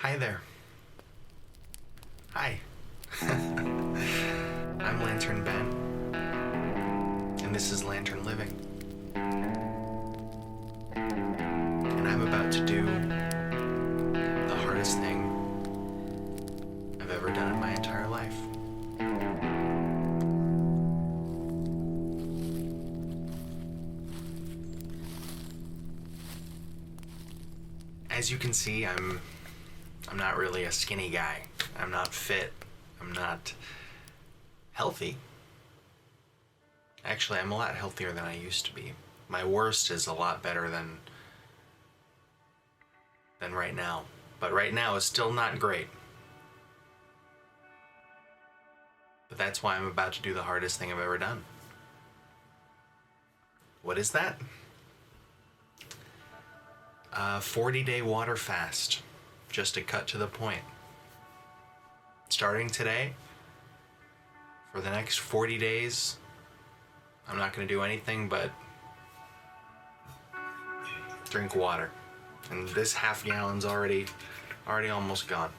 Hi there. Hi. I'm Lantern Ben, and this is Lantern Living. And I'm about to do the hardest thing I've ever done in my entire life. As you can see, I'm not really a skinny guy. I'm not fit. I'm not healthy. Actually, I'm a lot healthier than I used to be. My worst is a lot better than right now. But right now is still not great. But that's why I'm about to do the hardest thing I've ever done. What is that? A 40-day water fast. Just to cut to the point. Starting today, for the next 40 days, I'm not going to do anything but drink water. And this half gallon's already almost gone.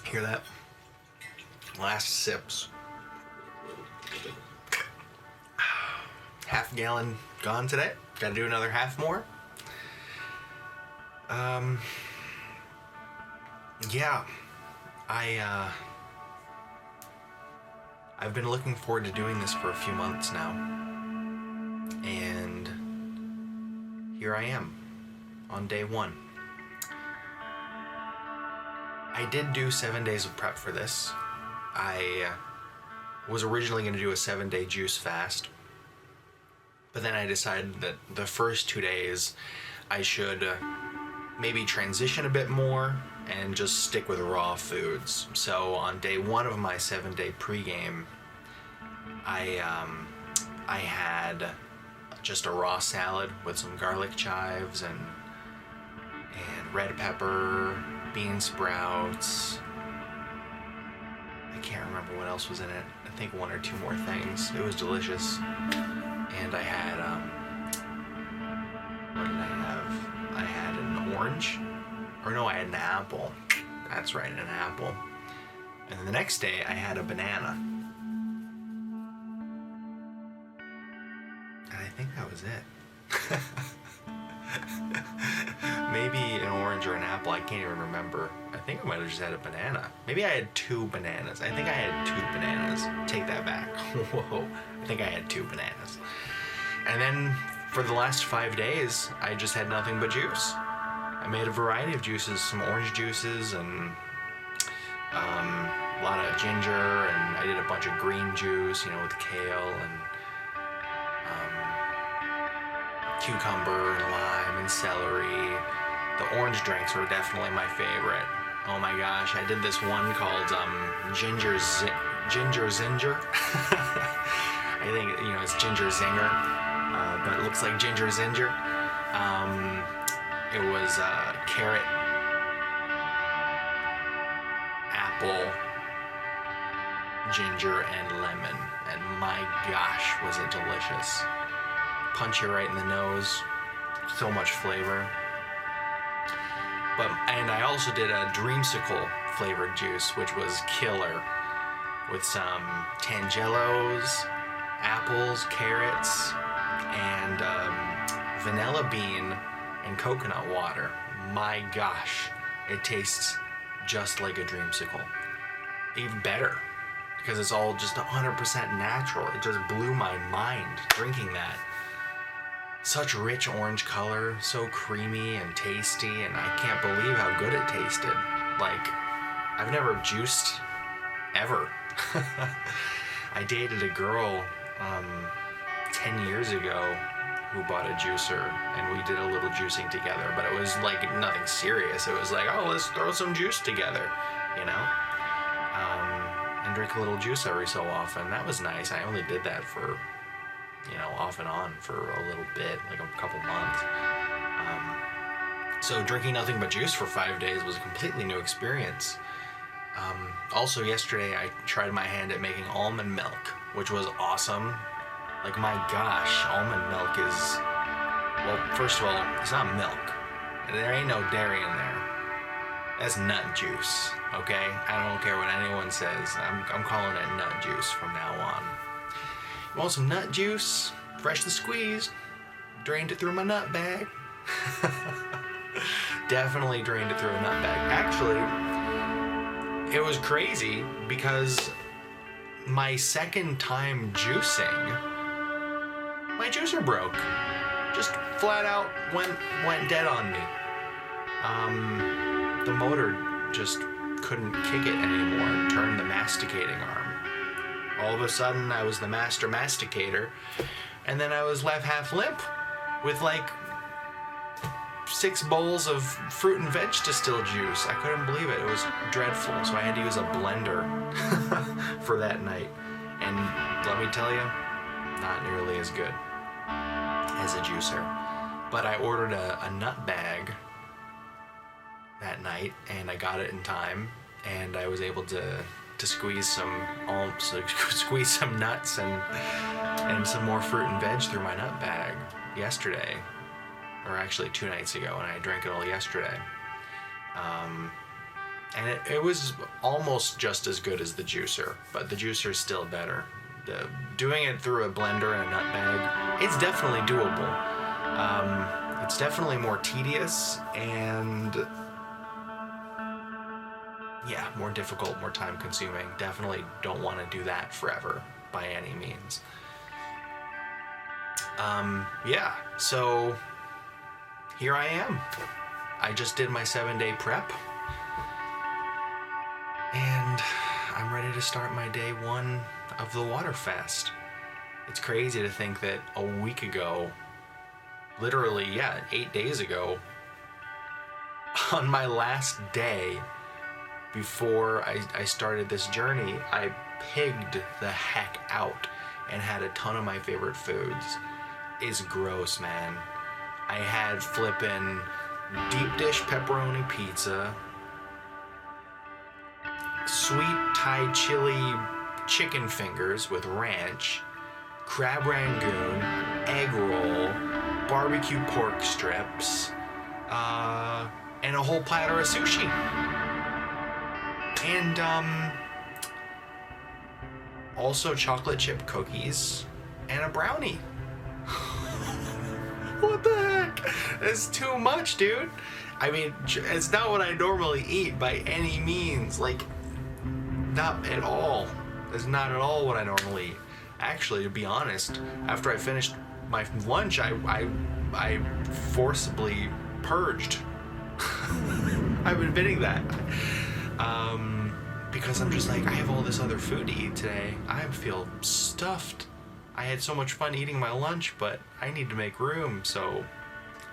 Hear that? Last sips. Half gallon gone today. Gotta do another half more. Yeah. I've been looking forward to doing this for a few months now. And here I am on day one. I did do 7 days of prep for this. I was originally going to do a 7-day juice fast. But then I decided that the first 2 days I should maybe transition a bit more and just stick with raw foods. So on day one of my 7-day pregame, I had just a raw salad with some garlic chives and red pepper, bean sprouts. I can't remember what else was in it. I think 1 or 2 more things. It was delicious. And I had, what did I have? I had an orange. Or no, I had an apple. That's right, an apple. And then the next day, I had a banana. And I think that was it. Maybe an orange or an apple, I can't even remember. I think I might have just had a banana. Maybe I had 2 bananas. I think I had 2 bananas. Take that back. Whoa. I think I had 2 bananas. And then for the last 5 days, I just had nothing but juice. I made a variety of juices, some orange juices and a lot of ginger, and I did a bunch of green juice, with kale and cucumber and lime and celery. The orange drinks were definitely my favorite. Oh my gosh, I did this one called Ginger Zinger. I think, it's Ginger Zinger, but it looks like Ginger Zinger. It was carrot, apple, ginger, and lemon. And my gosh, was it delicious. Punch you right in the nose. So much flavor. And I also did a dreamsicle flavored juice, which was killer, with some tangelos, apples, carrots, and vanilla bean and coconut water. My gosh, it tastes just like a dreamsicle. Even better, because it's all just 100% natural. It just blew my mind drinking that. Such rich orange color, so creamy and tasty, and I can't believe how good it tasted. Like, I've never juiced ever. I dated a girl 10 years ago who bought a juicer, and we did a little juicing together, but it was like nothing serious. It was like, oh, let's throw some juice together, and drink a little juice every so often. That was nice. I only did that for off and on for a little bit, like a couple months. So drinking nothing but juice for 5 days was a completely new experience. Also yesterday I tried my hand at making almond milk, which was awesome. Like, my gosh, almond milk is Well, first of all, it's not milk. There ain't no dairy in there. That's nut juice, okay? I don't care what anyone says. I'm calling it nut juice from now on. You want some nut juice? Freshly squeezed. Drained it through my nut bag. Definitely drained it through a nut bag. Actually, it was crazy because my second time juicing, my juicer broke. Just flat out went dead on me. The motor just couldn't kick it anymore and turned the masticating arm. All of a sudden, I was the master masticator, and then I was left half limp with like 6 bowls of fruit and veg distilled juice. I couldn't believe it. It was dreadful. So I had to use a blender for that night. And let me tell you, not nearly as good as a juicer. But I ordered a nut bag that night, and I got it in time, and I was able to squeeze some nuts and some more fruit and veg through my nut bag yesterday, or actually 2 nights ago, and I drank it all yesterday. And it was almost just as good as the juicer, but the juicer is still better. Doing it through a blender and a nut bag, it's definitely doable. It's definitely more tedious and more difficult, more time consuming. Definitely don't want to do that forever by any means. So here I am. I just did my 7-day prep, and I'm ready to start my day 1 of the water fast. It's crazy to think that a week ago, literally, 8 days ago, on my last day before I started this journey, I pigged the heck out and had a ton of my favorite foods. It's gross, man. I had flippin' deep dish pepperoni pizza, sweet Thai chili chicken fingers with ranch, crab rangoon, egg roll, barbecue pork strips, and a whole platter of sushi. And also chocolate chip cookies and a brownie. What the heck? It's too much, dude. I mean, it's not what I normally eat by any means. Like, not at all. It's not at all what I normally eat. Actually, to be honest, after I finished my lunch, I forcibly purged. I'm admitting that. Because I'm just like, I have all this other food to eat today. I feel stuffed. I had so much fun eating my lunch, but I need to make room, so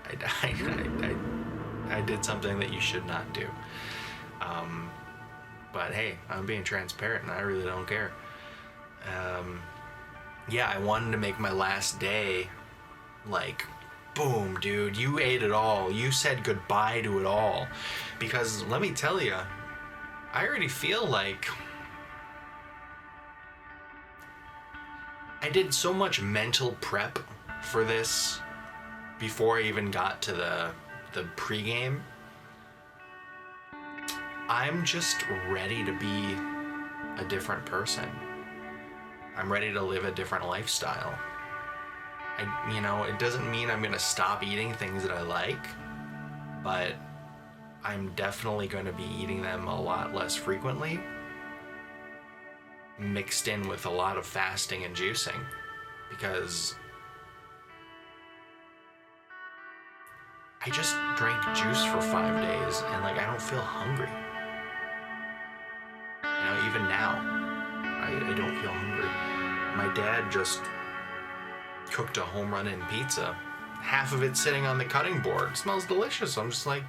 I did something that you should not do. But hey, I'm being transparent, and I really don't care. I wanted to make my last day like, boom, dude, you ate it all. You said goodbye to it all. Because let me tell you, I already feel like I did so much mental prep for this before I even got to the pregame. I'm just ready to be a different person. I'm ready to live a different lifestyle. It doesn't mean I'm gonna stop eating things that I like, but I'm definitely going to be eating them a lot less frequently, mixed in with a lot of fasting and juicing, because I just drank juice for 5 days and I don't feel hungry. Even now, I don't feel hungry. My dad just cooked a home run in pizza. Half of it sitting on the cutting board. It smells delicious. I'm just like,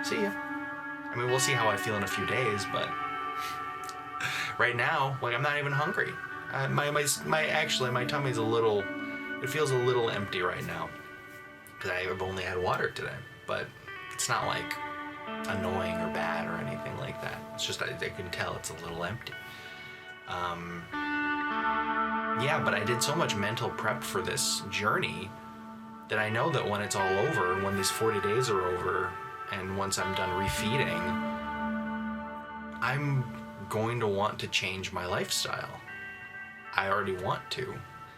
see ya. I mean, we'll see how I feel in a few days, but right now, I'm not even hungry. My tummy's it feels a little empty right now, because I've only had water today, but it's not annoying or bad or anything like that. It's just, I can tell it's a little empty. But I did so much mental prep for this journey that I know that when it's all over, when these 40 days are over, and once I'm done refeeding, I'm going to want to change my lifestyle. I already want to.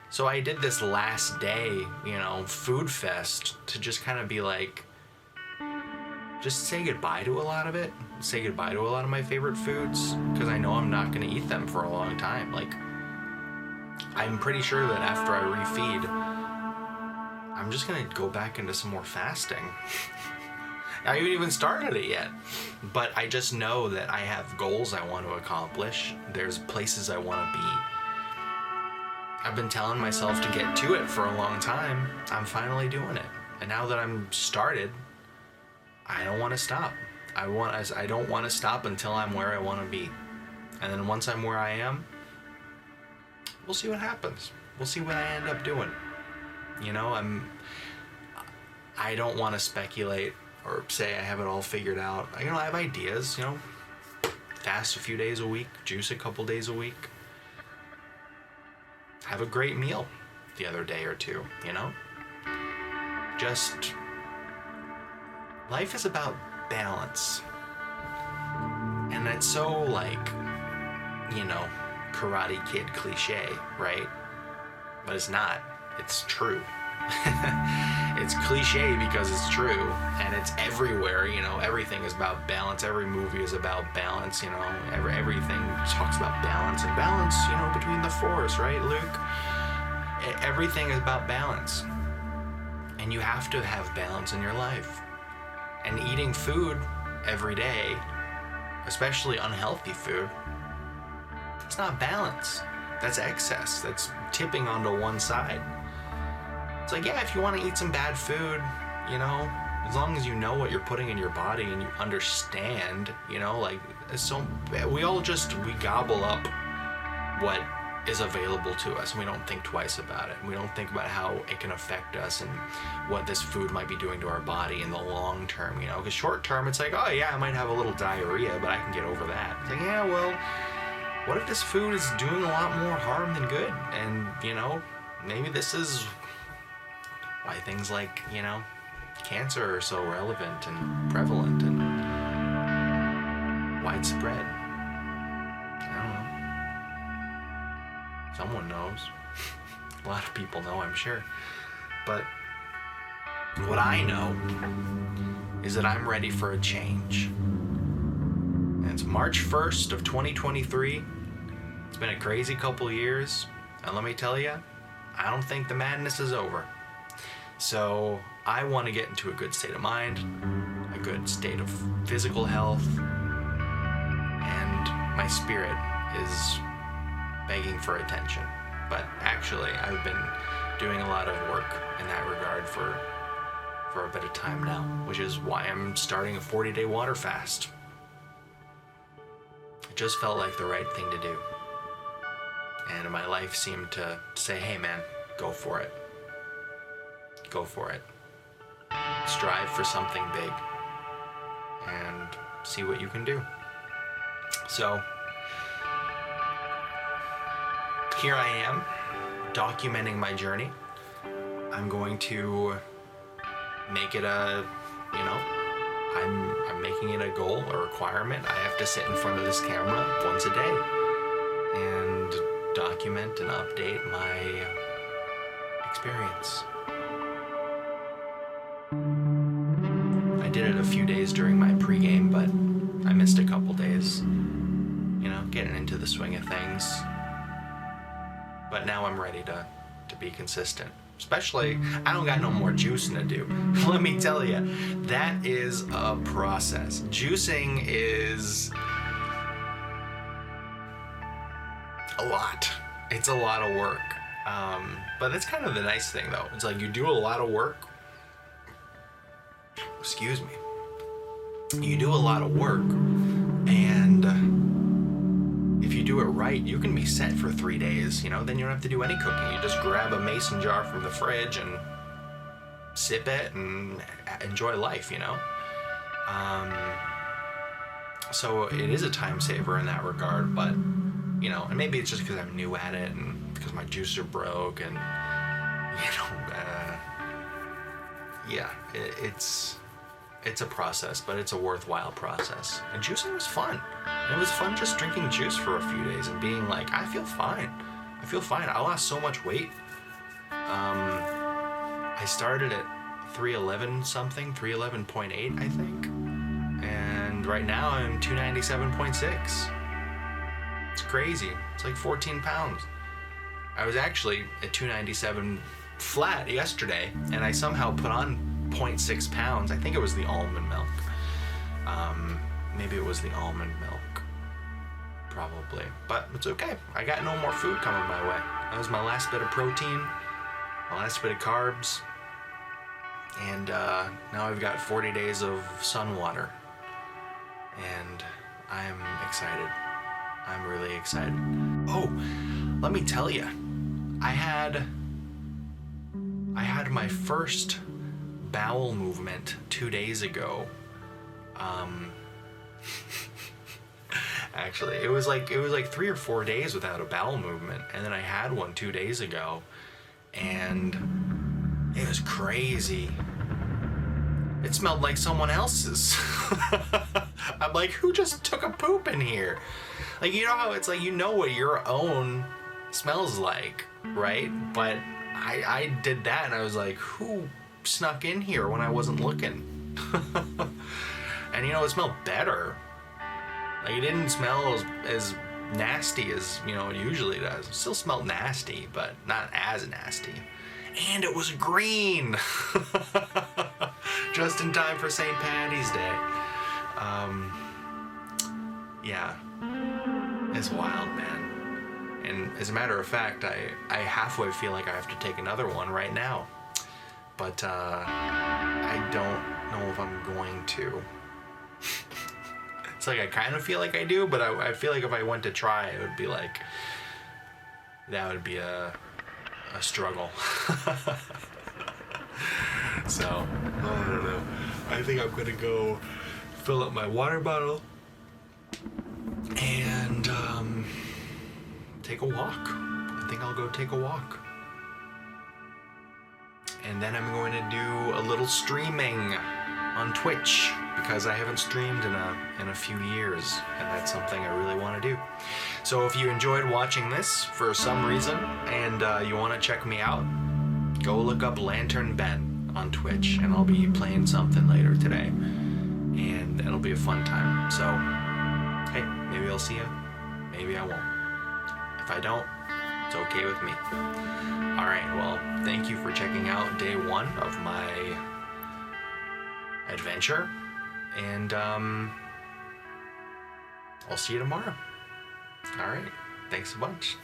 So I did this last day, food fest to just kind of be like, just say goodbye to a lot of it. Say goodbye to a lot of my favorite foods, because I know I'm not going to eat them for a long time. Like, I'm pretty sure that after I refeed, I'm just going to go back into some more fasting. I haven't even started it yet. But I just know that I have goals I want to accomplish. There's places I want to be. I've been telling myself to get to it for a long time. I'm finally doing it. And now that I'm started, I don't want to stop. I don't want to stop until I'm where I want to be. And then once I'm where I am, we'll see what happens. We'll see what I end up doing. I don't want to speculate or say I have it all figured out. I have ideas, fast a few days a week, juice a couple days a week. Have a great meal the other day or two, Just, life is about balance. And it's so Karate Kid cliche, right? But it's not. It's true. It's cliche because it's true, and it's everywhere. Everything is about balance. Every movie is about balance. Everything talks about balance and balance. Between the force, right, Luke? Everything is about balance, and you have to have balance in your life. And eating food every day, especially unhealthy food, it's not balance. That's excess. That's tipping onto one side. It's like, yeah, if you want to eat some bad food, as long as you know what you're putting in your body and you understand, we gobble up what is available to us, and we don't think twice about it. We don't think about how it can affect us and what this food might be doing to our body in the long term, because short term, it's like, oh yeah, I might have a little diarrhea, but I can get over that. It's like, yeah, well, what if this food is doing a lot more harm than good? And, maybe this is why things like, cancer are so relevant and prevalent and widespread. I don't know. Someone knows. A lot of people know, I'm sure. But what I know is that I'm ready for a change. And it's March 1st of 2023. It's been a crazy couple years. And let me tell you, I don't think the madness is over. So I want to get into a good state of mind, a good state of physical health, and my spirit is begging for attention. But actually, I've been doing a lot of work in that regard for a bit of time now, which is why I'm starting a 40-day water fast. It just felt like the right thing to do. And my life seemed to say, hey man, go for it. Go for it. Strive for something big and see what you can do. So here I am, documenting my journey. I'm going to make it I'm making it a goal, a requirement. I have to sit in front of this camera once a day and document and update my experience. I did it a few days during my pregame, but I missed a couple days, getting into the swing of things. But now I'm ready to be consistent. Especially, I don't got no more juicing to do. Let me tell you, that is a process. Juicing is a lot. It's a lot of work. But that's kind of the nice thing, though. It's like you do a lot of work. Excuse me. You do a lot of work, and if you do it right, you can be set for 3 days. Then you don't have to do any cooking. You just grab a mason jar from the fridge and sip it and enjoy life. So it is a time saver in that regard, but and maybe it's just because I'm new at it and because my juicer broke and yeah, it's a process, but it's a worthwhile process. And juicing was fun. And it was fun just drinking juice for a few days and being like, I feel fine. I feel fine. I lost so much weight. I started at 311 something, 311.8, I think. And right now I'm 297.6. It's crazy. It's like 14 pounds. I was actually at 297 flat yesterday, and I somehow put on 0.6 pounds. I think it was the almond milk. Maybe it was the almond milk. Probably. But it's okay. I got no more food coming my way. That was my last bit of protein, my last bit of carbs. And now I've got 40 days of sun water. And I'm excited. I'm really excited. Oh, let me tell you. I had my first bowel movement 2 days ago. Actually, it was like 3 or 4 days without a bowel movement, and then I had one 2 days ago, and it was crazy. It smelled like someone else's. I'm like, who just took a poop in here? Like, you know how it's like, you know what your own smells like, right? But I did that, and I was like, who snuck in here when I wasn't looking? And you know, it smelled better. Like, it didn't smell as nasty as, you know, it usually does. It still smelled nasty, but not as nasty. And it was green. Just in time for St. Patty's Day. Yeah. It's wild, man. And as a matter of fact, I halfway feel like I have to take another one right now. But I don't know if I'm going to. It's like I kind of feel like I do, but I feel like if I went to try, it would be like, that would be a struggle. So, I don't know. I think I'm gonna go fill up my water bottle and take a walk. I think I'll go take a walk. And then I'm going to do a little streaming on Twitch, because I haven't streamed in a few years, and that's something I really want to do. So if you enjoyed watching this for some reason and you want to check me out, go look up Lantern Ben on Twitch, and I'll be playing something later today, and it'll be a fun time. So hey, maybe I'll see you, maybe I won't. If I don't, it's okay with me. Alright, well, thank you for checking out day 1 of my adventure, and I'll see you tomorrow. Alright, thanks a bunch.